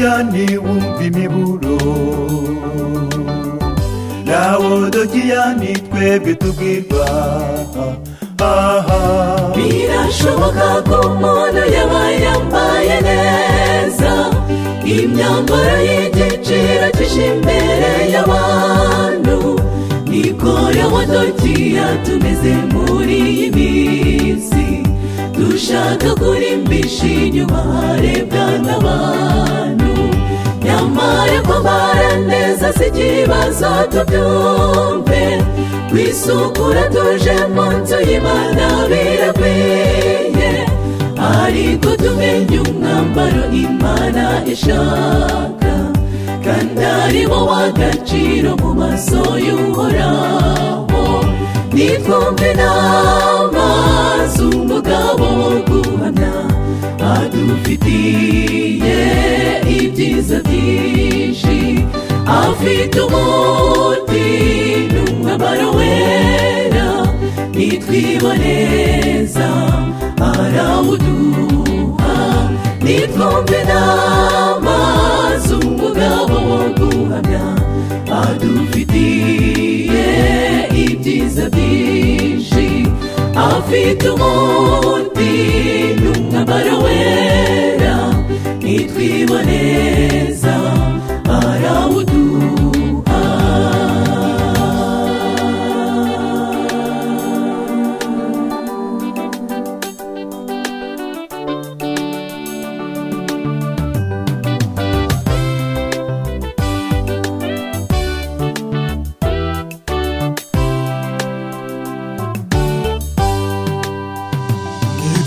Laodokiyani wumva imiburo, Laodokiyani twebwe tubwirwa. Birashoboka ko umuntu yaba yambaye neza imyambaro y'igiciro cyinshi imbere y'abantu, niko Laodikiya tumeze muri iyi minsi, dushaka kurimbisha inyuma harebwa n'abantu. Nyamara kwambara neza si ikibazo, tubyumve, kwisukura tuje mu nzu y'Imana birakwiye, ariko tumenye umwambaro Imana ishaka, kandi ari wo w'agaciro mu maso y'Uhoraho. Nitwumve inama z'umugabo wo guhamya, adufitiye ibyiza byinshi, afite umuti n'umwambaro wera, nitwiboneza arawuduha. Nitwumve inama z'umugabo wo guhamya, adufitiye ibyiza byinshi, afite umuti n'umwambaro wera, nitwiboneza arawuduha.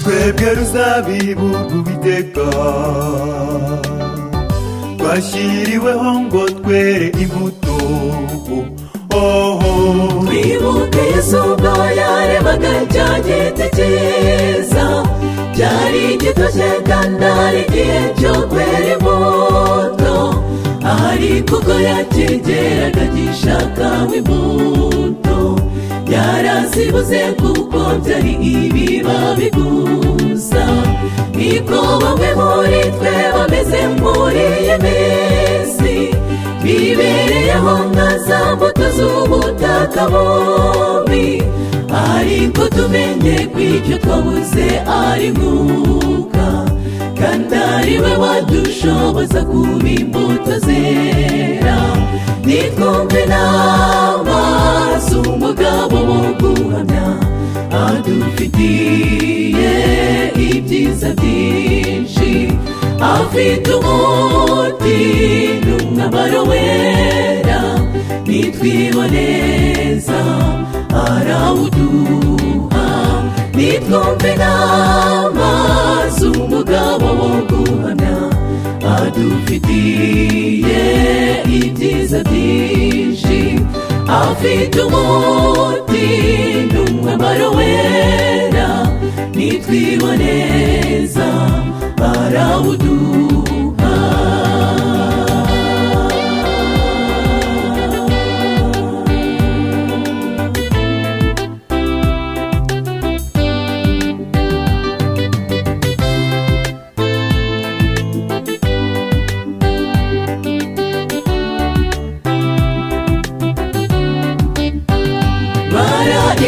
Twebwe ruzabibu rw'Uwiteka, twashyiriweho ngo twere imbuto. Twibuke Yesu ubwo yarebaga cya giti cyiza, cyari gitoshye kandi ari igihe cyo kwera imbuto, ariko ubwo yakigeraga gishakaho imbuto, yarazibuze kuko byari ibibabi gusa. Niko bamwe muri twe bameze muri iyi minsi, bibereyeho nka za mbuto z'ubutaka bubi, ariko tumenye ko icyo twabuze ari Mwuka, kandi ari we wadushoboza kuba imbuto zera. Nitwumve inama z'umugabo wo guhamya, adufitiye ibyiza byinshi, afite umuti n'umwambaro wera, nitwiboneza arawuduha. Nitwumve inama z'umugabo wo guhamya, adufitiye ibyiza byinshi, afite umuti n'umwambaro wera, nitwiboneza arawuduha.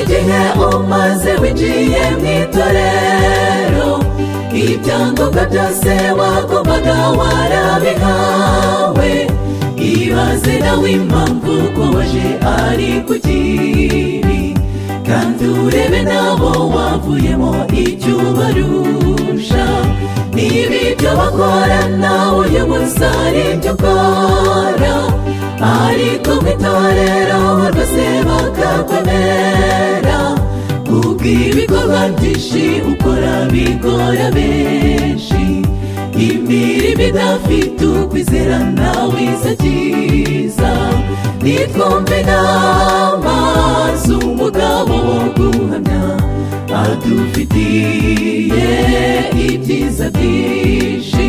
Igihe umaze winjiye mu itorero, ibyangombwa byose wagombaga warabihawe. Ibaze nawe impamvu ko waje ari ku kibi, kandi urebe nabo wavuyemo icyo ubarusha. Niba ibyo bakora nawe uyu munsi ari ibyo ukora, ariko mu itorero rwose bakakwemera, kubw'ibikorwa byinshi ukora bigora benshi. Imirimo idafite ukwizera nawe izakiza. Nitwumve inama z'umugabo wo guhamya, adufitiye ibyiza byinshi,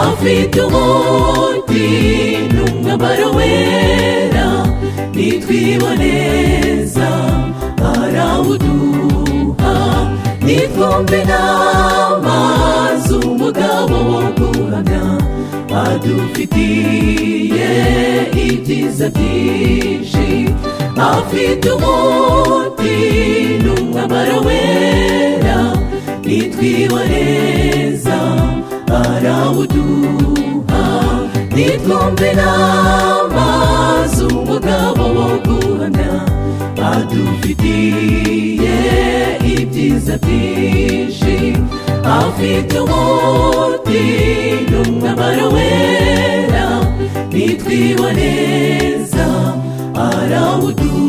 afite umuti n'umwambaro wera, nitwiboneza arawuduha. Nitwumve inama z'umugabo wo guhamya, adufitiye ibyiza byinshi, afite umuti n'umwambaro wera, nitwiboneza arawuduha, nitwumve inama z'umugabo wo guhamya, adufitiye ibyiza byinshi, afite umuti n'umwambaro wera, nitwiboneza arawuduha.